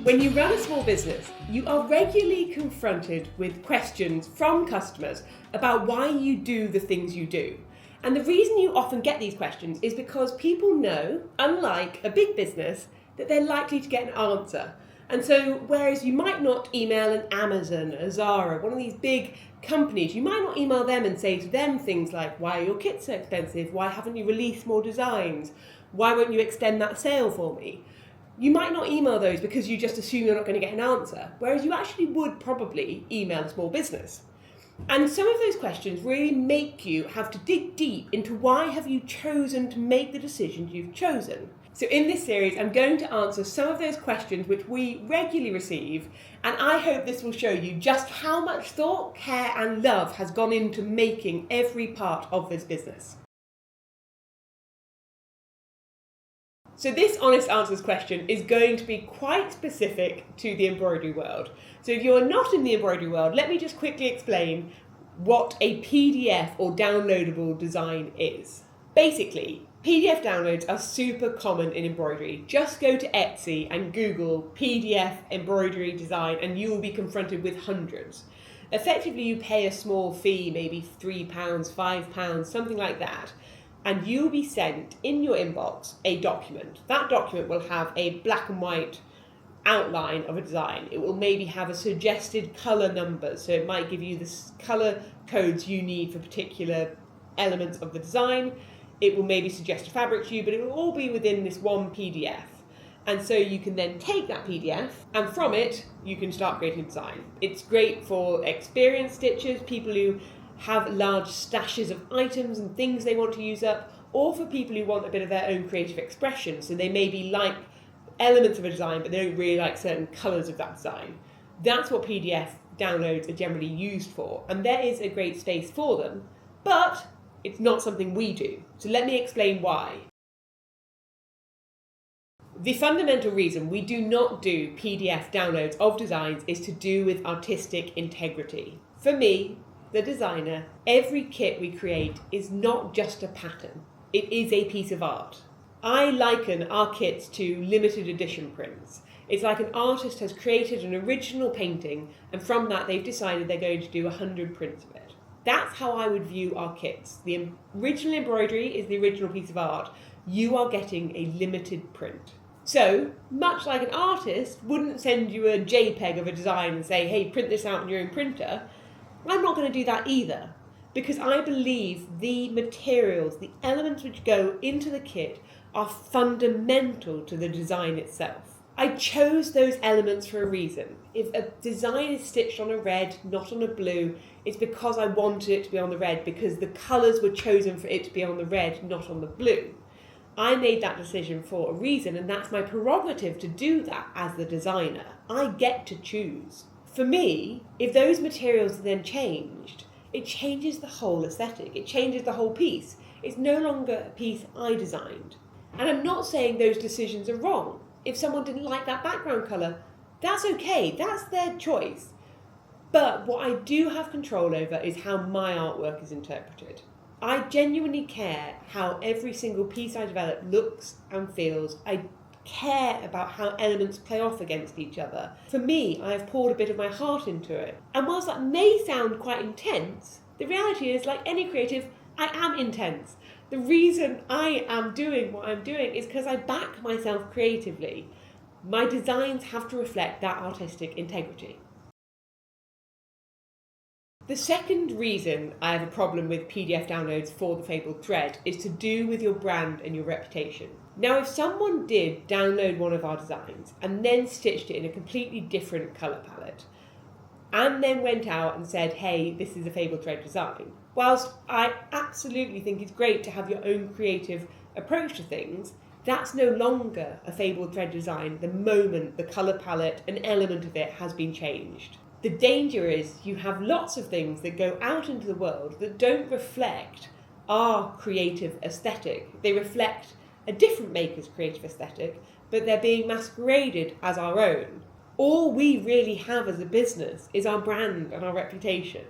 When you run a small business, you are regularly confronted with questions from customers about why you do the things you do. And the reason you often get these questions is because people know, unlike a big business, that they're likely to get an answer. And so, whereas you might not email an Amazon, a Zara, one of these big companies, you might not email them and say to them things like, why are your kits so expensive? Why haven't you released more designs? Why won't you extend that sale for me? You might not email those because you just assume you're not going to get an answer, whereas you actually would probably email a small business. And some of those questions really make you have to dig deep into why have you chosen to make the decisions you've chosen. So in this series, I'm going to answer some of those questions which we regularly receive, and I hope this will show you just how much thought, care and love has gone into making every part of this business. So this Honest Answers question is going to be quite specific to the embroidery world. So if you're not in the embroidery world, let me just quickly explain what a PDF or downloadable design is. Basically, PDF downloads are super common in embroidery. Just go to Etsy and Google PDF embroidery design and you will be confronted with hundreds. Effectively, you pay a small fee, maybe £3, £5, something like that, and you'll be sent in your inbox a document. That document will have a black and white outline of a design. It will maybe have a suggested colour number, so it might give you the colour codes you need for particular elements of the design. It will maybe suggest a fabric to you, but it will all be within this one PDF. And so you can then take that PDF, and from it, you can start creating a design. It's great for experienced stitchers, people who have large stashes of items and things they want to use up, or for people who want a bit of their own creative expression. So they maybe like elements of a design, but they don't really like certain colours of that design. That's what PDF downloads are generally used for, and there is a great space for them, but it's not something we do. So let me explain why. The fundamental reason we do not do PDF downloads of designs is to do with artistic integrity. For me, the designer, every kit we create is not just a pattern, it is a piece of art. I liken our kits to limited edition prints. It's like an artist has created an original painting and from that they've decided they're going to do 100 prints of it. That's how I would view our kits. The original embroidery is the original piece of art. You are getting a limited print. So, much like an artist wouldn't send you a JPEG of a design and say, hey, print this out on your own printer, I'm not going to do that either, because I believe the materials, the elements which go into the kit are fundamental to the design itself. I chose those elements for a reason. If a design is stitched on a red, not on a blue, it's because I wanted it to be on the red, because the colours were chosen for it to be on the red, not on the blue. I made that decision for a reason, and that's my prerogative to do that as the designer. I get to choose. For me, if those materials are then changed, it changes the whole aesthetic. It changes the whole piece. It's no longer a piece I designed. And I'm not saying those decisions are wrong. If someone didn't like that background colour, that's okay. That's their choice. But what I do have control over is how my artwork is interpreted. I genuinely care how every single piece I develop looks and feels. I care about how elements play off against each other. For me, I have poured a bit of my heart into it. And whilst that may sound quite intense, the reality is, like any creative, I am intense. The reason I am doing what I'm doing is because I back myself creatively. My designs have to reflect that artistic integrity. The second reason I have a problem with PDF downloads for the Fabled Thread is to do with your brand and your reputation. Now, if someone did download one of our designs and then stitched it in a completely different colour palette, and then went out and said, hey, this is a Fabled Thread design, whilst I absolutely think it's great to have your own creative approach to things, that's no longer a Fabled Thread design the moment the colour palette, an element of it, has been changed. The danger is you have lots of things that go out into the world that don't reflect our creative aesthetic. They reflect a different maker's creative aesthetic, but they're being masqueraded as our own. All we really have as a business is our brand and our reputation.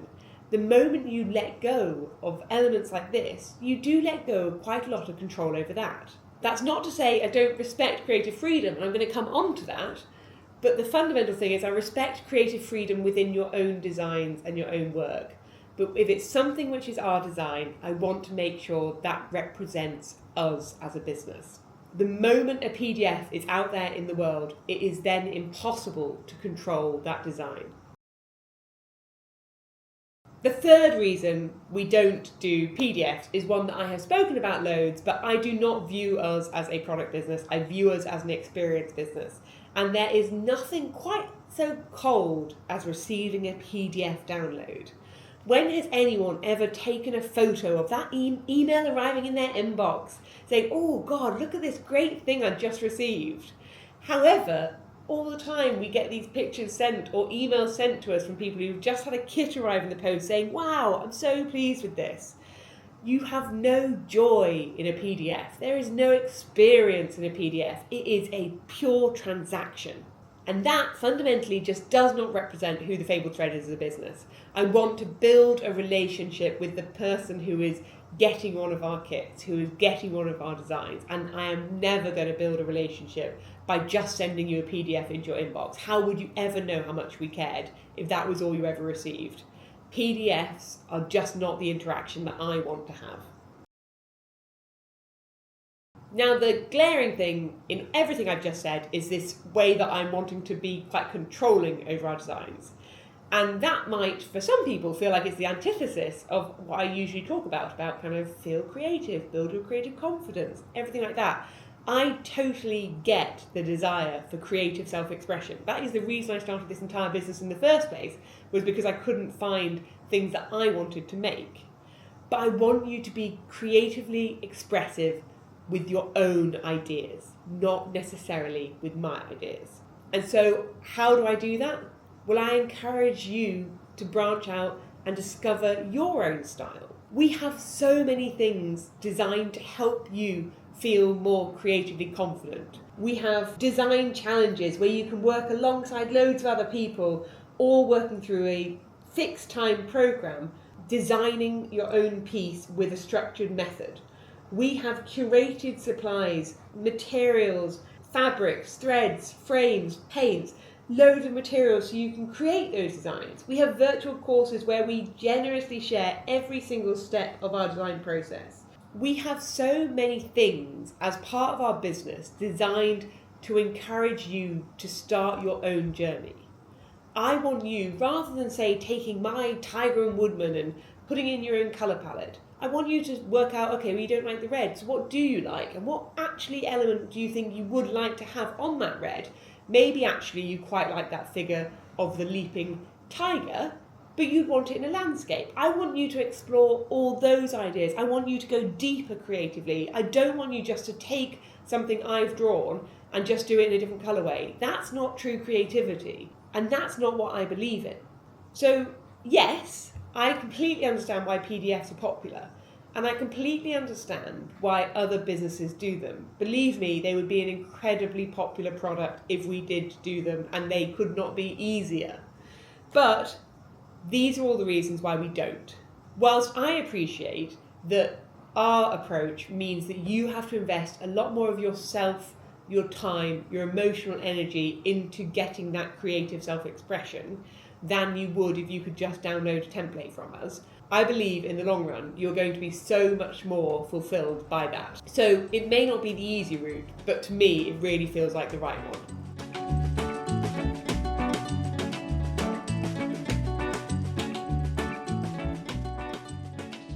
The moment you let go of elements like this, you do let go of quite a lot of control over that. That's not to say I don't respect creative freedom, and I'm going to come on to that, But the fundamental thing is I respect creative freedom within your own designs and your own work. But if it's something which is our design, I want to make sure that represents us as a business. The moment a PDF is out there in the world, it is then impossible to control that design. The third reason we don't do PDFs is one that I have spoken about loads, but I do not view us as a product business. I view us as an experience business. And there is nothing quite so cold as receiving a PDF download. When has anyone ever taken a photo of that email arriving in their inbox, saying, oh God, look at this great thing I just received? However, all the time we get these pictures sent or emails sent to us from people who've just had a kit arrive in the post saying, wow, I'm so pleased with this. You have no joy in a PDF. There is no experience in a PDF. It is a pure transaction. And that fundamentally just does not represent who the Fabled Thread is as a business. I want to build a relationship with the person who is getting one of our kits, who is getting one of our designs. And I am never going to build a relationship by just sending you a PDF into your inbox. How would you ever know how much we cared if that was all you ever received? PDFs are just not the interaction that I want to have. Now, the glaring thing in everything I've just said is this way that I'm wanting to be quite controlling over our designs. And that might, for some people, feel like it's the antithesis of what I usually talk about kind of feel creative, build your creative confidence, everything like that. I totally get the desire for creative self-expression. That is the reason I started this entire business in the first place, was because I couldn't find things that I wanted to make. But I want you to be creatively expressive with your own ideas, not necessarily with my ideas. And so how do I do that? Well, I encourage you to branch out and discover your own style. We have so many things designed to help you feel more creatively confident. We have design challenges where you can work alongside loads of other people, all working through a fixed time program, designing your own piece with a structured method. We have curated supplies, materials, fabrics, threads, frames, paints, loads of materials so you can create those designs. We have virtual courses where we generously share every single step of our design process. We have so many things as part of our business designed to encourage you to start your own journey. I want you, rather than say taking my Tiger and Woodman and putting in your own colour palette, I want you to work out, okay, well, you don't like the red, so what do you like? And what actually element do you think you would like to have on that red? Maybe actually you quite like that figure of the leaping tiger, but you'd want it in a landscape. I want you to explore all those ideas. I want you to go deeper creatively. I don't want you just to take something I've drawn and just do it in a different colourway. That's not true creativity, and that's not what I believe in. So yes, I completely understand why PDFs are popular, and I completely understand why other businesses do them. Believe me, they would be an incredibly popular product if we did do them, and they could not be easier. But these are all the reasons why we don't. Whilst I appreciate that our approach means that you have to invest a lot more of yourself, your time, your emotional energy into getting that creative self-expression than you would if you could just download a template from us, I believe in the long run you're going to be so much more fulfilled by that. So it may not be the easy route, but to me it really feels like the right one.